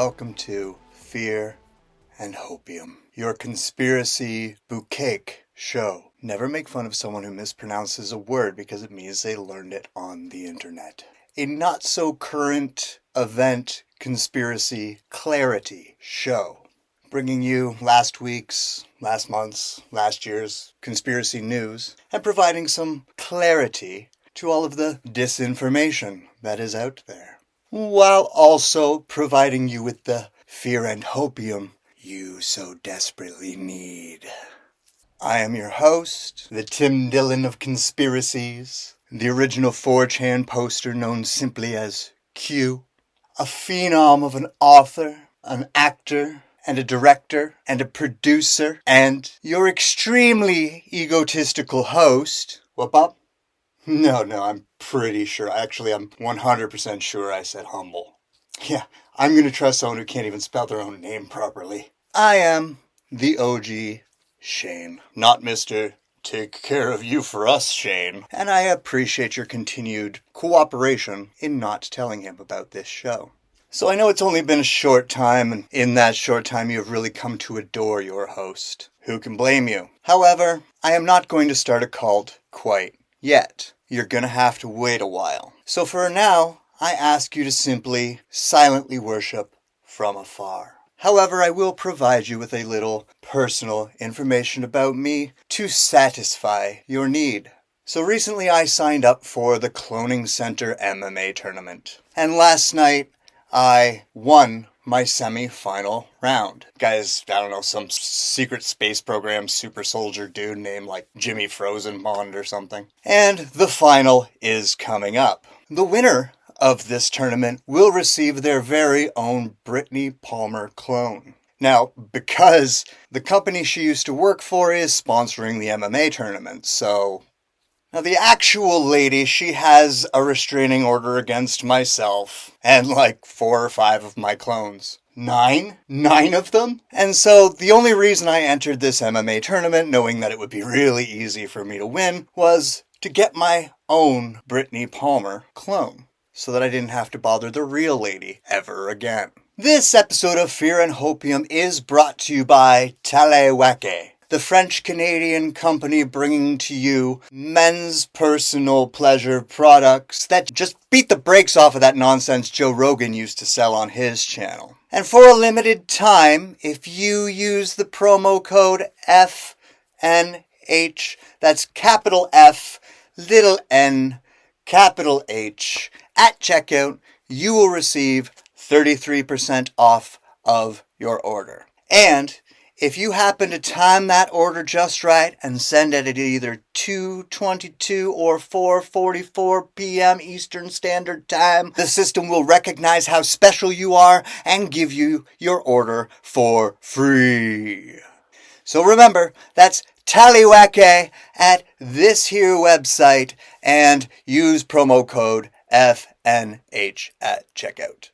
welcome to Fear and Hopium, your conspiracy bouquet show. Never make fun of someone who mispronounces a word because it means they learned it on the internet. A not-so-current event conspiracy clarity show, bringing you last week's, last month's, last year's conspiracy news and providing some clarity to all of the disinformation that is out there, while also providing you with the fear and hopium you so desperately need. I am your host, the Tim Dillon of conspiracies, the original 4chan poster known simply as Q, a phenom of an author, an actor, and a director, and a producer, and your extremely egotistical host. Whoop up? No, I'm pretty sure. Actually, I'm 100% sure I said humble. Yeah, I'm going to trust someone who can't even spell their own name properly. I am the OG Shane, not Mr. Take care of you for us, Shane. And I appreciate your continued cooperation in not telling him about this show. So I know it's only been a short time, and in that short time you have really come to adore your host. Who can blame you? However, I am not going to start a cult quite yet. You're gonna have to wait a while. So for now, I ask you to simply silently worship from afar. However, I will provide you with a little personal information about me to satisfy your need. So recently I signed up for the Cloning Center MMA tournament. And last night, I won my semi-final round. Guys, I don't know, some secret space program super soldier dude named like Jimmy Frozenbond or something. And the final is coming up. The winner of this tournament will receive their very own Brittany Palmer clone. Now, because the company she used to work for is sponsoring the MMA tournament, so... Now, the actual lady, she has a restraining order against myself and like 4 or 5 of my clones. 9 of them? And so the only reason I entered this MMA tournament, knowing that it would be really easy for me to win, was to get my own Brittany Palmer clone, so that I didn't have to bother the real lady ever again. This episode of Fear and Hopium is brought to you by Talewake, the French-Canadian company bringing to you men's personal pleasure products that just beat the brakes off of that nonsense Joe Rogan used to sell on his channel. And for a limited time, if you use the promo code FNH, that's capital F, little n, capital H, at checkout, you will receive 33% off of your order. And if you happen to time that order just right and send it at either 2:22 or 4:44 p.m. Eastern Standard Time, the system will recognize how special you are and give you your order for free. So remember, that's Talewake at this here website and use promo code FNH at checkout.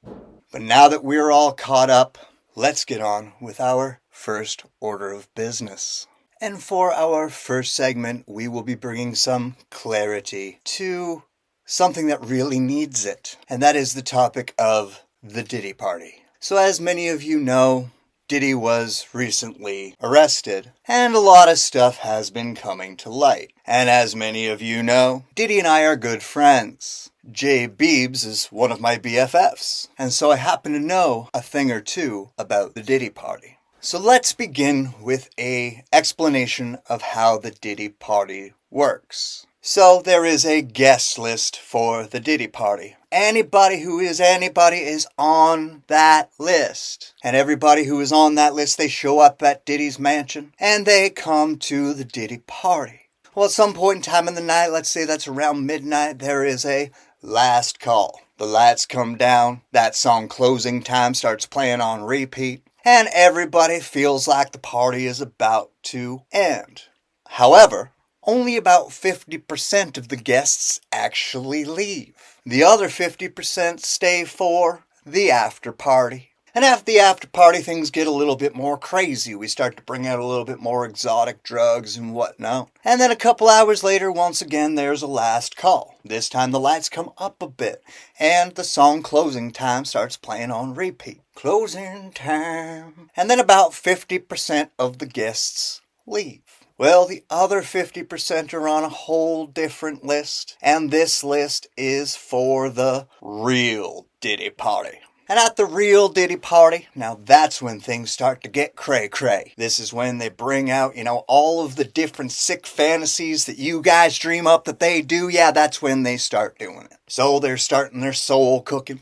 But now that we're all caught up, let's get on with our first order of business. And for our first segment, we will be bringing some clarity to something that really needs it. And that is the topic of the Diddy Party. So as many of you know, Diddy was recently arrested, and a lot of stuff has been coming to light. And as many of you know, Diddy and I are good friends. Jay Beebs is one of my BFFs, and so I happen to know a thing or two about the Diddy Party. So let's begin with an explanation of how the Diddy Party works. So there is a guest list for the Diddy Party. Anybody who is anybody is on that list. And everybody who is on that list, they show up at Diddy's mansion and they come to the Diddy Party. Well, at some point in time in the night, let's say that's around midnight, there is a last call. The lights come down, that song Closing Time starts playing on repeat, and everybody feels like the party is about to end. However, only about 50% of the guests actually leave. The other 50% stay for the after party. And after the after party, things get a little bit more crazy. We start to bring out a little bit more exotic drugs and whatnot. And then a couple hours later, once again, there's a last call. This time the lights come up a bit, and the song Closing Time starts playing on repeat. Closing time. And then about 50% of the guests leave. Well, the other 50% are on a whole different list, and this list is for the real Diddy Party. And at the real Diddy Party, now that's when things start to get cray-cray. This is when they bring out, all of the different sick fantasies that you guys dream up that they do. Yeah, that's when they start doing it. So they're starting their soul cooking.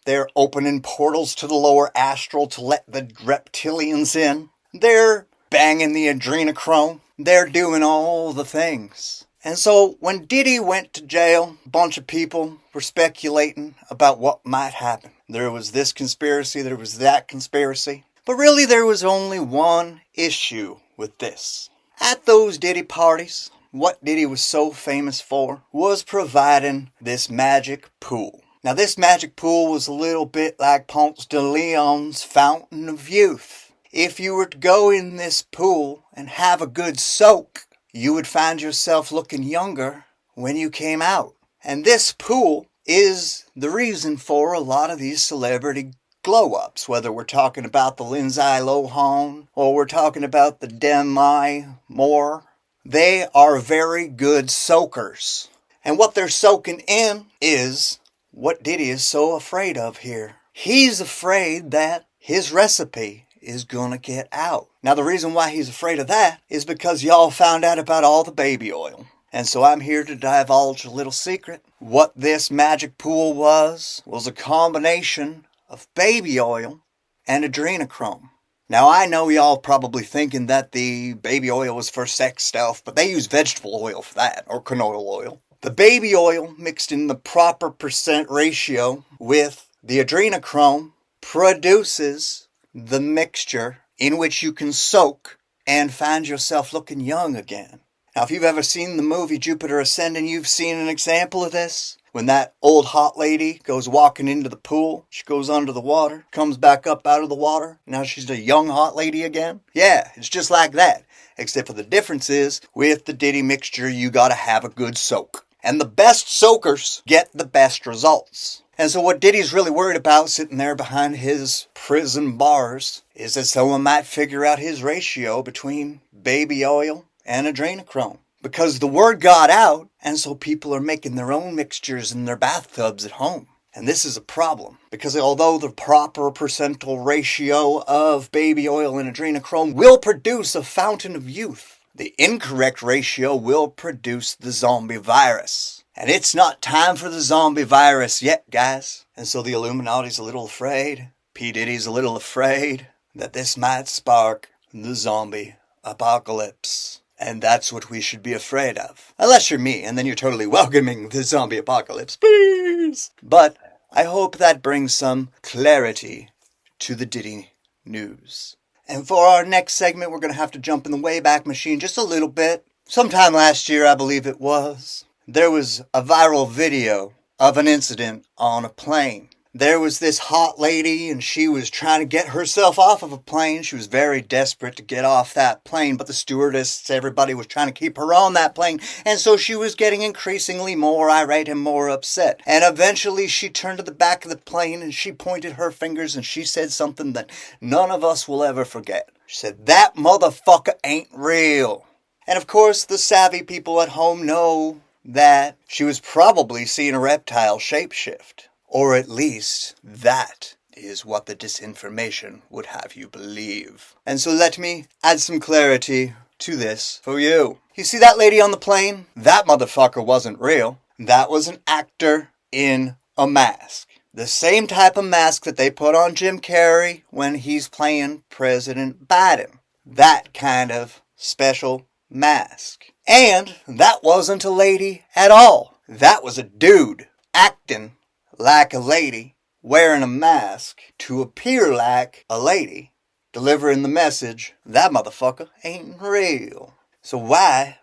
They're opening portals to the lower astral to let the reptilians in. They're banging the adrenochrome. They're doing all the things. And so when Diddy went to jail, a bunch of people were speculating about what might happen. There was this conspiracy, there was that conspiracy. But really there was only one issue with this. At those Diddy parties, what Diddy was so famous for was providing this magic pool. Now this magic pool was a little bit like Ponce de Leon's Fountain of Youth. If you were to go in this pool and have a good soak, you would find yourself looking younger when you came out. And this pool is the reason for a lot of these celebrity glow-ups, whether we're talking about the Lindsay Lohan or we're talking about the Demi Moore. They are very good soakers. And what they're soaking in is what Diddy is so afraid of here. He's afraid that his recipe is gonna get out. Now the reason why he's afraid of that is because y'all found out about all the baby oil. And so I'm here to divulge a little secret. What this magic pool was a combination of baby oil and adrenochrome. Now I know y'all probably thinking that the baby oil was for sex stuff, but they use vegetable oil for that, or canola oil. The baby oil mixed in the proper percent ratio with the adrenochrome produces the mixture in which you can soak and find yourself looking young again. Now, if you've ever seen the movie Jupiter Ascending, you've seen an example of this. When that old hot lady goes walking into the pool, she goes under the water, comes back up out of the water, now she's a young hot lady again. Yeah, it's just like that. Except for the difference is, with the Diddy mixture, you gotta have a good soak. And the best soakers get the best results. And so what Diddy's really worried about sitting there behind his prison bars is that someone might figure out his ratio between baby oil and adrenochrome. Because the word got out, and so people are making their own mixtures in their bathtubs at home. And this is a problem, because although the proper percentile ratio of baby oil and adrenochrome will produce a fountain of youth, the incorrect ratio will produce the zombie virus. And it's not time for the zombie virus yet, guys. And so the Illuminati's a little afraid, P. Diddy's a little afraid that this might spark the zombie apocalypse. And that's what we should be afraid of. Unless you're me, and then you're totally welcoming the zombie apocalypse, please. But I hope that brings some clarity to the Diddy news. And for our next segment, we're going to have to jump in the Wayback Machine just a little bit. Sometime last year, I believe it was, there was a viral video of an incident on a plane. There was this hot lady, and she was trying to get herself off of a plane. She was very desperate to get off that plane, but the stewardess, everybody was trying to keep her on that plane, and so she was getting increasingly more irate and more upset. And eventually she turned to the back of the plane, and she pointed her fingers, and she said something that none of us will ever forget. She said, "That motherfucker ain't real." And of course, the savvy people at home know that she was probably seeing a reptile shapeshift. Or at least, that is what the disinformation would have you believe. And so let me add some clarity to this for you. You see that lady on the plane? That motherfucker wasn't real. That was an actor in a mask. The same type of mask that they put on Jim Carrey when he's playing President Biden. That kind of special mask. And that wasn't a lady at all. That was a dude acting like a lady, wearing a mask to appear like a lady, delivering the message, that motherfucker ain't real. So why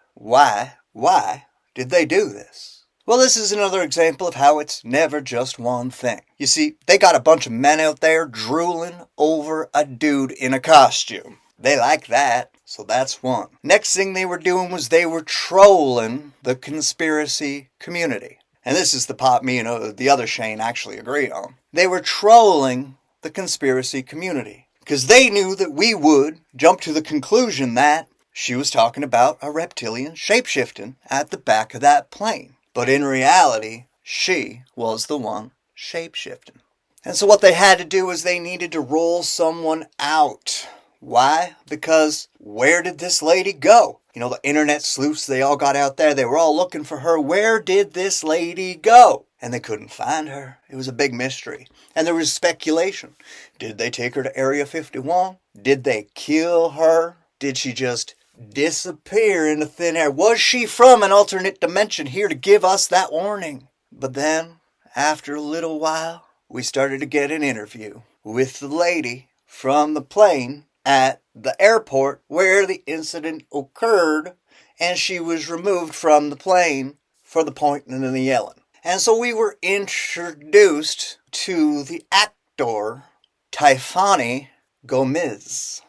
did they do this? Well, this is another example of how it's never just one thing. You see, they got a bunch of men out there drooling over a dude in a costume. They like that, so that's one. Next thing they were doing was they were trolling the conspiracy community. And this is the part me and the other Shane actually agree on. They were trolling the conspiracy community because they knew that we would jump to the conclusion that she was talking about a reptilian shapeshifting at the back of that plane. But in reality, she was the one shapeshifting. And so what they had to do is they needed to roll someone out. Why? Because where did this lady go? The internet sleuths, they all got out there. They were all looking for her. Where did this lady go? And they couldn't find her. It was a big mystery. And there was speculation. Did they take her to Area 51? Did they kill her? Did she just disappear into thin air? Was she from an alternate dimension here to give us that warning? But then, after a little while, we started to get an interview with the lady from the plane at the airport where the incident occurred, and she was removed from the plane for the pointing and the yelling. And so we were introduced to the actor Tiffany Gomez.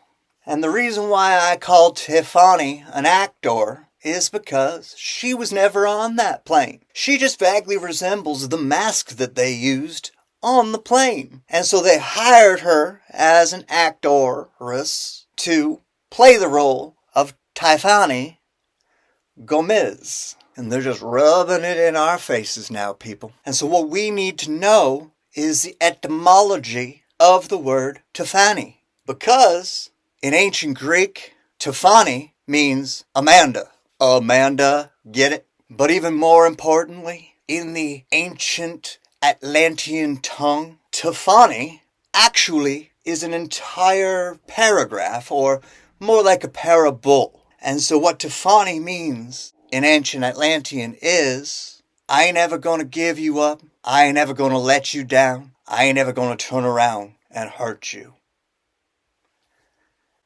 And the reason why I call Tiffany an actor is because she was never on that plane. She just vaguely resembles the mask that they used on the plane. And so they hired her as an actress to play the role of Tiffany Gomez. And they're just rubbing it in our faces now, people. And so what we need to know is the etymology of the word Tiffany. Because in ancient Greek, Tiffany means Amanda. Amanda, get it? But even more importantly, in the ancient Atlantean tongue, Tiffany actually is an entire paragraph, or more like a parable. And so what Tiffany means in ancient Atlantean is, I ain't ever gonna give you up. I ain't ever gonna let you down. I ain't ever gonna turn around and hurt you.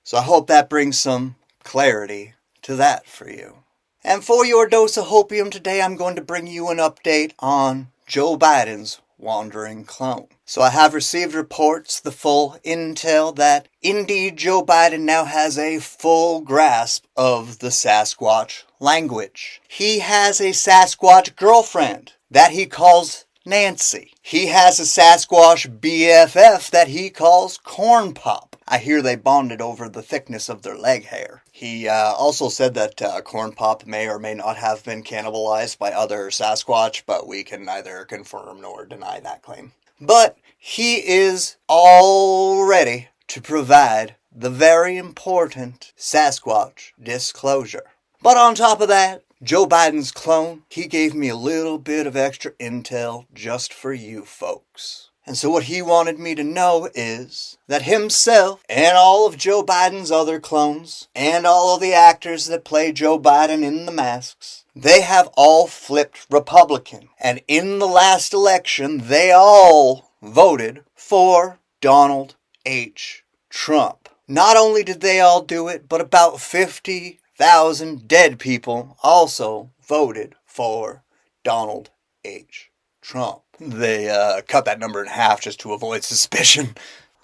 So I hope that brings some clarity to that for you. And for your dose of hopium today, I'm going to bring you an update on Joe Biden's wandering clone. So I have received reports, the full intel, that indeed Joe Biden now has a full grasp of the Sasquatch language. He has a Sasquatch girlfriend that he calls Nancy. He has a Sasquatch BFF that he calls Corn Pop. I hear they bonded over the thickness of their leg hair. He also said that Corn Pop may or may not have been cannibalized by other Sasquatch, but we can neither confirm nor deny that claim. But he is all ready to provide the very important Sasquatch disclosure. But on top of that, Joe Biden's clone, he gave me a little bit of extra intel just for you folks. And so what he wanted me to know is that himself and all of Joe Biden's other clones and all of the actors that play Joe Biden in the masks, they have all flipped Republican. And in the last election, they all voted for Donald H. Trump. Not only did they all do it, but about 50,000 dead people also voted for Donald H. Trump. They cut that number in half just to avoid suspicion.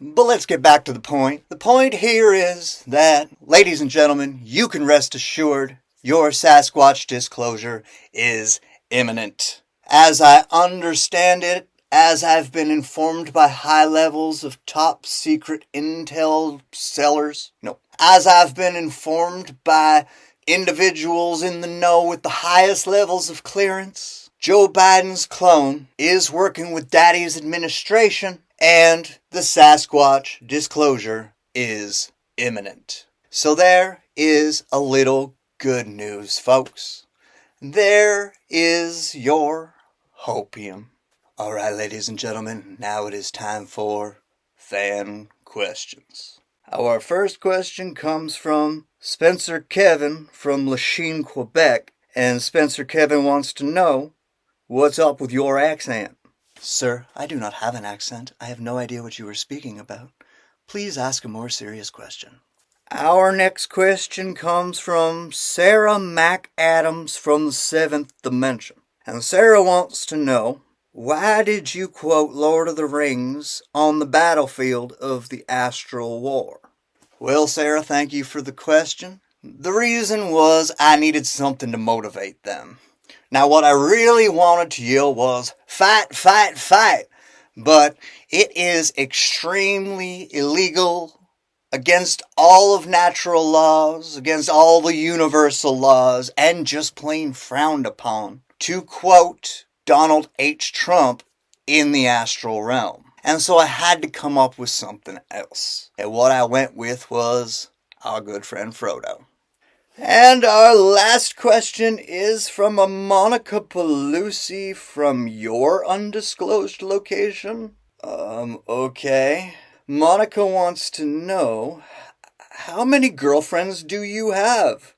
But let's get back to the point. The point here is that, ladies and gentlemen, you can rest assured your Sasquatch disclosure is imminent. As I understand it, as I've been informed by high levels of top secret intel sellers, as I've been informed by individuals in the know with the highest levels of clearance, Joe Biden's clone is working with Daddy's administration, and the Sasquatch disclosure is imminent. So there is a little good news, folks. There is your hopium. Alright, ladies and gentlemen, now it is time for fan questions. Our first question comes from Spencer Kevin from Lachine, Quebec, and Spencer Kevin wants to know, what's up with your accent? Sir, I do not have an accent. I have no idea what you are speaking about. Please ask a more serious question. Our next question comes from Sarah McAdams from the 7th Dimension. And Sarah wants to know, why did you quote Lord of the Rings on the battlefield of the Astral War? Well, Sarah, thank you for the question. The reason was I needed something to motivate them. Now, what I really wanted to yell was, fight, fight, fight. But it is extremely illegal, against all of natural laws, against all the universal laws, and just plain frowned upon to quote Donald H. Trump in the astral realm. And so I had to come up with something else. And what I went with was our good friend Frodo. And our last question is from a Monica Pelusi from your undisclosed location. Okay. Monica wants to know, how many girlfriends do you have?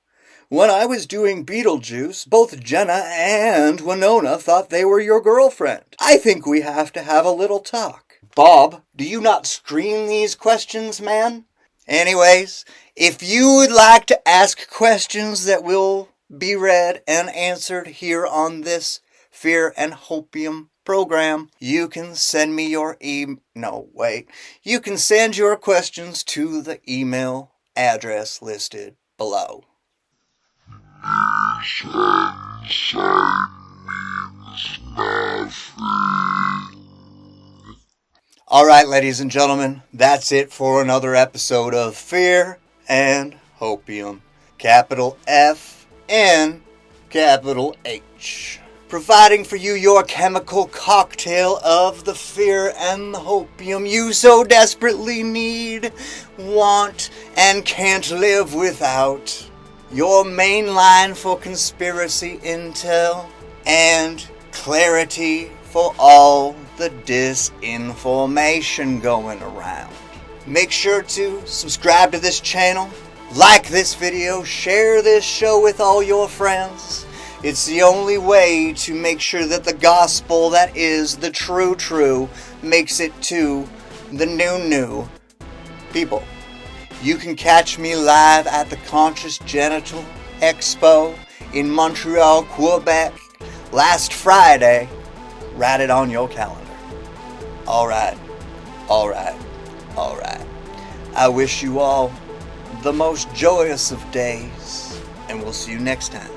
When I was doing Beetlejuice, both Jenna and Winona thought they were your girlfriend. I think we have to have a little talk. Bob, do you not screen these questions, man? Anyways, if you would like to ask questions that will be read and answered here on this Fear and Hopium program, you can send me your you can send your questions to the email address listed below. Alright, ladies and gentlemen, that's it for another episode of Fear and Hopium. Capital F and capital H. Providing for you your chemical cocktail of the fear and the hopium you so desperately need, want, and can't live without. Your main line for conspiracy intel and clarity for all the disinformation going around. Make sure to subscribe to this channel, like this video, share this show with all your friends. It's the only way to make sure that the gospel that is the true makes it to the new people. You can catch me live at the Conscious Genital Expo in Montreal, Quebec last Friday. Write it on your calendar. Alright. I wish you all the most joyous of days, and we'll see you next time.